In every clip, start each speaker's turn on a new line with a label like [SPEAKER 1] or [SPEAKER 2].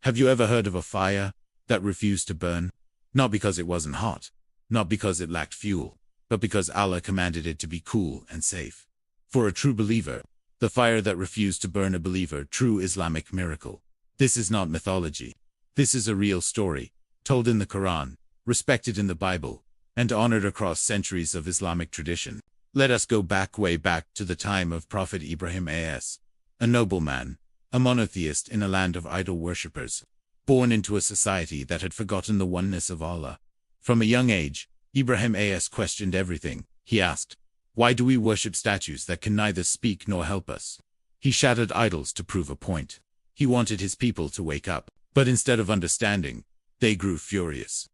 [SPEAKER 1] Have you ever heard of a fire that refused to burn? Not because it wasn't hot, not because it lacked fuel, but because Allah commanded it to be cool and safe. For a true believer, the fire that refused to burn a believer, true Islamic miracle. This is not mythology. This is a real story, told in the Quran, respected in the Bible, and honored across centuries of Islamic tradition. Let us go back, way back to the time of Prophet Ibrahim a.s., a noble man, a monotheist in a land of idol worshippers, born into a society that had forgotten the oneness of Allah. From a young age, Ibrahim a.s. questioned everything. He asked, "Why do we worship statues that can neither speak nor help us?" He shattered idols to prove a point. He wanted his people to wake up, but instead of understanding, they grew furious.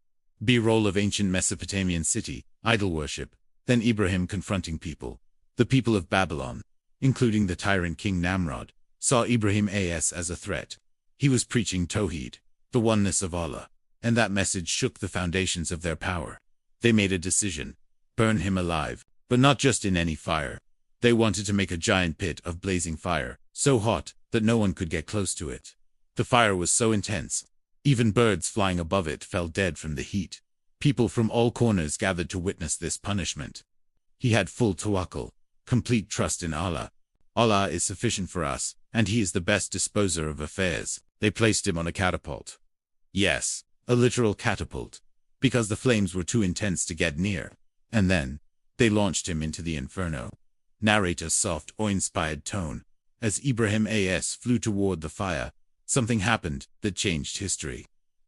[SPEAKER 1] B-roll of ancient Mesopotamian city, idol worship, then Ibrahim confronting people. The people of Babylon, including the tyrant King Namrod, saw Ibrahim a.s. as a threat. He was preaching Tawheed, the oneness of Allah, and that message shook the foundations of their power. They made a decision: burn him alive, but not just in any fire. They wanted to make a giant pit of blazing fire, so hot that no one could get close to it. The fire was so intense, even birds flying above it fell dead from the heat. People from all corners gathered to witness this punishment. He had full tawakkul, complete trust in Allah. Allah is sufficient for us, and He is the best disposer of affairs. They placed him on a catapult. Yes, a literal catapult, because the flames were too intense to get near. And then, they launched him into the inferno. Narrator's soft, awe-inspired tone. As Ibrahim a.s. flew toward the fire, something happened that changed history.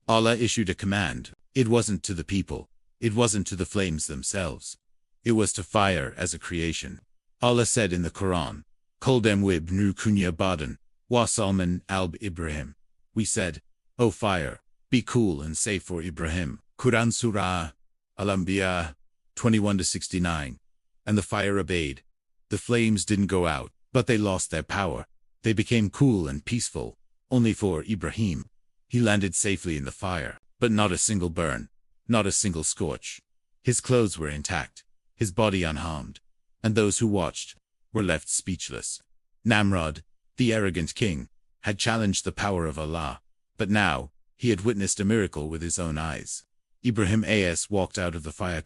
[SPEAKER 1] Allah issued a command. It wasn't to the people. It wasn't to the flames themselves. It was to fire as a creation. Allah said in the Quran, "Kul dem wib nu kunya badan, wa salman alb Ibrahim." We said, "O fire, be cool and safe for Ibrahim." Quran Surah Al-Anbiya 21-69. And the fire obeyed. The flames didn't go out, but they lost their power. They became cool and peaceful, only for Ibrahim. He landed safely in the fire, but not a single burn, not a single scorch. His clothes were intact, his body unharmed, and those who watched were left speechless. Namrod, the arrogant king, had challenged the power of Allah, but now he had witnessed a miracle with his own eyes. Ibrahim a.s. walked out of the fire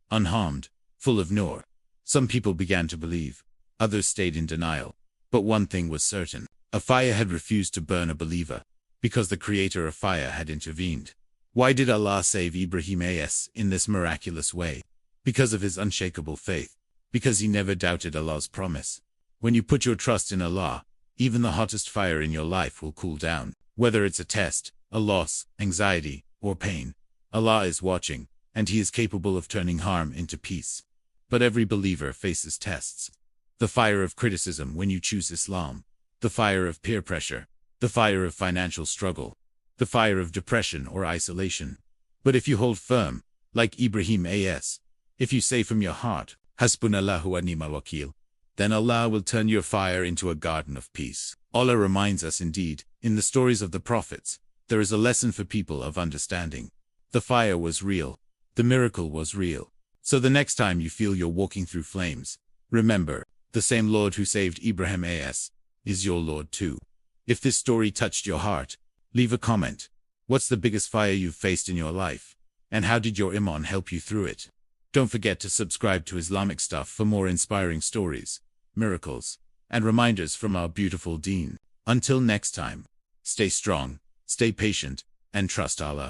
[SPEAKER 1] unharmed, full of nur. Some people began to believe, others stayed in denial. But one thing was certain: a fire had refused to burn a believer, because the creator of fire had intervened. Why did Allah save Ibrahim a.s. in this miraculous way? Because of his unshakable faith, because he never doubted Allah's promise. When you put your trust in Allah, even the hottest fire in your life will cool down. Whether it's a test, a loss, anxiety, or pain, Allah is watching, and He is capable of turning harm into peace. But every believer faces tests. The fire of criticism when you choose Islam, the fire of peer pressure, the fire of financial struggle, the fire of depression or isolation. But if you hold firm, like Ibrahim a.s., if you say from your heart, "Hasbunallahu wa ni'mal wakil," then Allah will turn your fire into a garden of peace. Allah reminds us indeed, in the stories of the prophets, there is a lesson for people of understanding. The fire was real. The miracle was real. So the next time you feel you're walking through flames, remember, the same Lord who saved Ibrahim a.s. is your Lord too. If this story touched your heart, leave a comment. What's the biggest fire you've faced in your life? And how did your iman help you through it? Don't forget to subscribe to Islamic Stuff for more inspiring stories, miracles, and reminders from our beautiful deen. Until next time, stay strong, stay patient, and trust Allah.